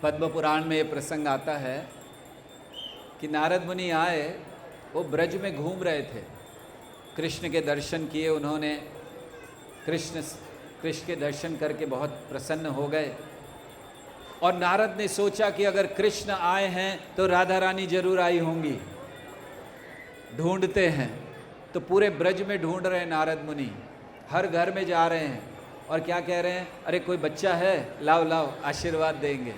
पद्म पुराण में ये प्रसंग आता है कि नारद मुनि आए, वो ब्रज में घूम रहे थे, कृष्ण के दर्शन किए उन्होंने। कृष्ण के दर्शन करके बहुत प्रसन्न हो गए और नारद ने सोचा कि अगर कृष्ण आए हैं तो राधा रानी जरूर आई होंगी। ढूंढते हैं, तो पूरे ब्रज में ढूंढ रहे हैं नारद मुनि, हर घर में जा रहे हैं और क्या कह रहे हैं, अरे कोई बच्चा है, लाओ लाओ आशीर्वाद देंगे।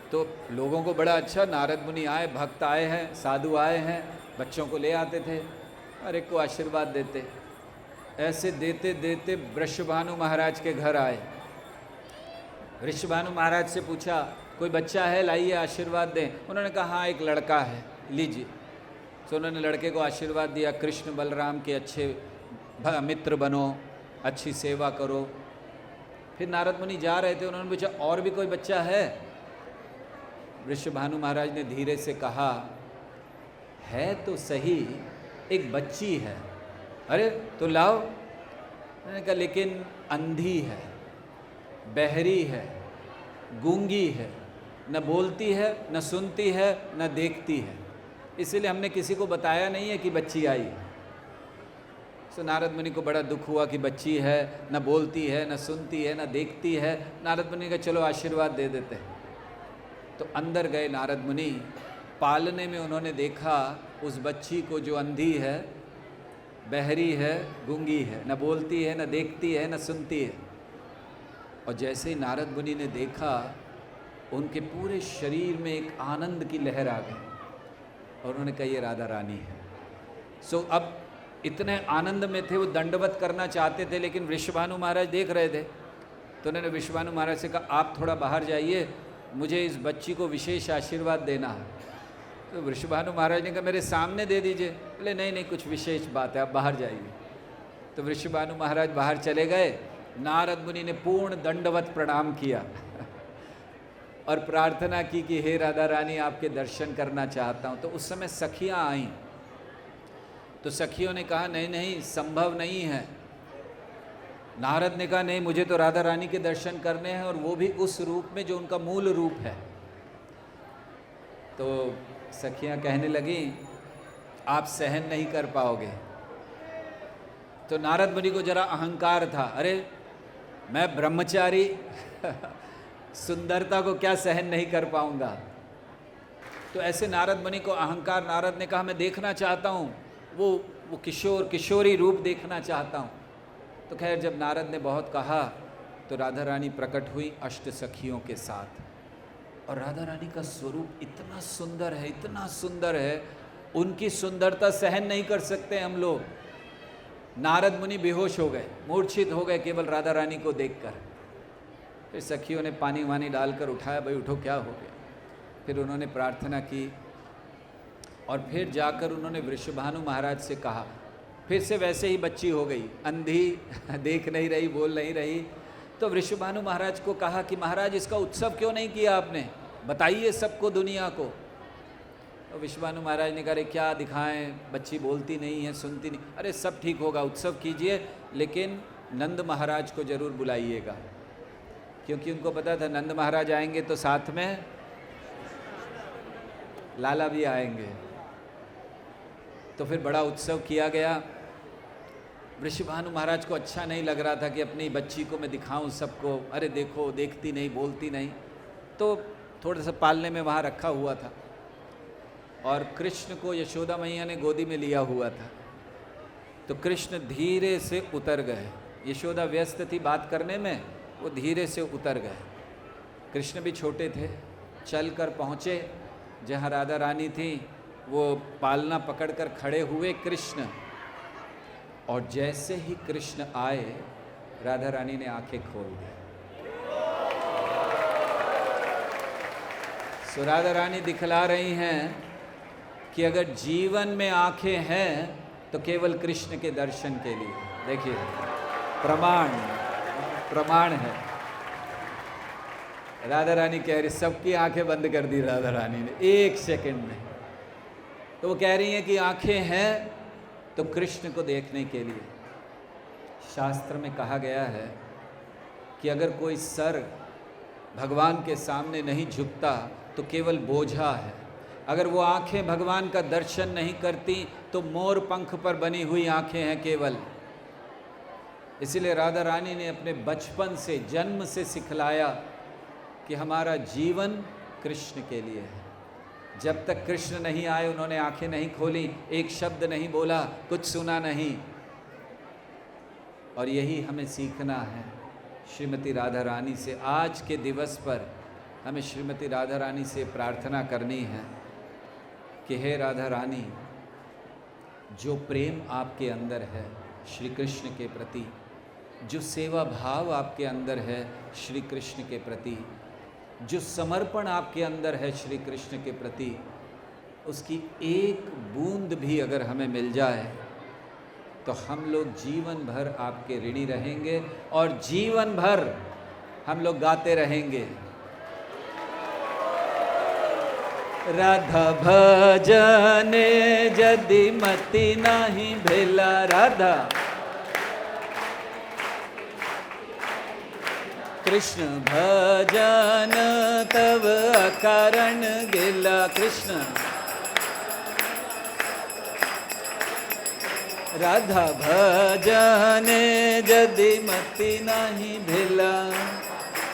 तो लोगों को बड़ा अच्छा, नारद मुनि आए, भक्त आए हैं, साधु आए हैं, बच्चों को ले आते थे, हर एक को आशीर्वाद देते। ऐसे देते देते वृषभानु महाराज के घर आए। वृषभानु महाराज से पूछा, कोई बच्चा है, लाइए आशीर्वाद दें। उन्होंने कहा हाँ एक लड़का है, लीजिए। तो उन्होंने लड़के को आशीर्वाद दिया, कृष्ण बलराम के अच्छे मित्र बनो, अच्छी सेवा करो। फिर नारद मुनि जा रहे थे, उन्होंने पूछा और भी कोई बच्चा है? वृषभानु महाराज ने धीरे से कहा, है तो सही, एक बच्ची है। अरे तो लाओ। मैंने कहा लेकिन अंधी है, बहरी है, गूंगी है, न बोलती है, न सुनती है, न देखती है, इसलिए हमने किसी को बताया नहीं है कि बच्ची आई। तो नारद मुनि को बड़ा दुख हुआ कि बच्ची है, न बोलती है, न सुनती है, न देखती है। नारद मुनि का चलो आशीर्वाद दे देते हैं। तो अंदर गए नारद मुनि, पालने में उन्होंने देखा उस बच्ची को जो अंधी है, बहरी है, गूंगी है, न बोलती है, न देखती है, न सुनती है। और जैसे ही नारद मुनि ने देखा, उनके पूरे शरीर में एक आनंद की लहर आ गई और उन्होंने कहा ये राधा रानी है। अब इतने आनंद में थे, वो दंडवत करना चाहते थे, लेकिन वृषभानु महाराज देख रहे थे। तो उन्होंने वृषभानु महाराज से कहा आप थोड़ा बाहर जाइए, मुझे इस बच्ची को विशेष आशीर्वाद देना है। तो वृषभानु महाराज ने कहा मेरे सामने दे दीजिए। बोले नहीं नहीं, कुछ विशेष बात है, आप बाहर जाइए। तो वृषभानु महाराज बाहर चले गए। नारद मुनि ने पूर्ण दंडवत प्रणाम किया और प्रार्थना की कि हे राधा रानी, आपके दर्शन करना चाहता हूँ। तो उस समय सखियाँ आईं। तो सखियों ने कहा नहीं नहीं, संभव नहीं है। नारद ने कहा नहीं, मुझे तो राधा रानी के दर्शन करने हैं, और वो भी उस रूप में जो उनका मूल रूप है। तो सखियां कहने लगी आप सहन नहीं कर पाओगे। तो नारद मुनि को जरा अहंकार था, अरे मैं ब्रह्मचारी सुंदरता को क्या सहन नहीं कर पाऊंगा। तो ऐसे नारद मुनि को अहंकार। नारद ने कहा मैं देखना चाहता हूँ, वो किशोरी रूप देखना चाहता हूँ। तो खैर जब नारद ने बहुत कहा तो राधा रानी प्रकट हुई अष्ट सखियों के साथ। और राधा रानी का स्वरूप इतना सुंदर है, इतना सुंदर है, उनकी सुंदरता सहन नहीं कर सकते हम लोग। नारद मुनि बेहोश हो गए, मूर्छित हो गए केवल राधा रानी को देखकर। फिर सखियों ने पानी वानी डालकर उठाया, भाई उठो क्या हो गया। फिर उन्होंने प्रार्थना की और फिर जाकर उन्होंने वृषभानु महाराज से कहा। फिर से वैसे ही बच्ची हो गई, अंधी, देख नहीं रही, बोल नहीं रही। तो वृषभानु महाराज को कहा कि महाराज इसका उत्सव क्यों नहीं किया आपने, बताइए सबको, दुनिया को। तो वृषभानु महाराज ने कहा क्या दिखाएं, बच्ची बोलती नहीं है, सुनती नहीं। अरे सब ठीक होगा, उत्सव कीजिए, लेकिन नंद महाराज को जरूर बुलाइएगा। क्योंकि उनको पता था नंद महाराज आएंगे तो साथ में लाला भी आएंगे। तो फिर बड़ा उत्सव किया गया। वृषभानु महाराज को अच्छा नहीं लग रहा था कि अपनी बच्ची को मैं दिखाऊं सबको, अरे देखो देखती नहीं, बोलती नहीं। तो थोड़ा सा पालने में वहाँ रखा हुआ था और कृष्ण को यशोदा मैया ने गोदी में लिया हुआ था। तो कृष्ण धीरे से उतर गए, यशोदा व्यस्त थी बात करने में, वो धीरे से उतर गए। कृष्ण भी छोटे थे, चल कर पहुँचे जहाँ राधा रानी थी। वो पालना पकड़कर खड़े हुए कृष्ण, और जैसे ही कृष्ण आए राधा रानी ने आंखें खोल दी। सो राधा रानी दिखला रही हैं कि अगर जीवन में आंखें हैं तो केवल कृष्ण के दर्शन के लिए। देखिए प्रमाण है। राधा रानी कह रही, सबकी आंखें बंद कर दी राधा रानी ने एक सेकंड में। तो वो कह रही हैं कि आंखें हैं तो कृष्ण को देखने के लिए। शास्त्र में कहा गया है कि अगर कोई सर भगवान के सामने नहीं झुकता तो केवल बोझा है। अगर वो आंखें भगवान का दर्शन नहीं करती तो मोर पंख पर बनी हुई आंखें हैं केवल। इसीलिए राधा रानी ने अपने बचपन से, जन्म से सिखलाया कि हमारा जीवन कृष्ण के लिए है। जब तक कृष्ण नहीं आए उन्होंने आंखें नहीं खोली, एक शब्द नहीं बोला, कुछ सुना नहीं। और यही हमें सीखना है श्रीमती राधा रानी से। आज के दिवस पर हमें श्रीमती राधा रानी से प्रार्थना करनी है कि हे राधा रानी, जो प्रेम आपके अंदर है श्री कृष्ण के प्रति, जो सेवा भाव आपके अंदर है श्री कृष्ण के प्रति, जो समर्पण आपके अंदर है श्री कृष्ण के प्रति, उसकी एक बूंद भी अगर हमें मिल जाए तो हम लोग जीवन भर आपके ऋणी रहेंगे और जीवन भर हम लोग गाते रहेंगे। राधा भजने यदि मति नहीं भेला, राधा कृष्ण भजन तब अकारण गेला। कृष्ण राधा भजने यदि मति नहीं भेला।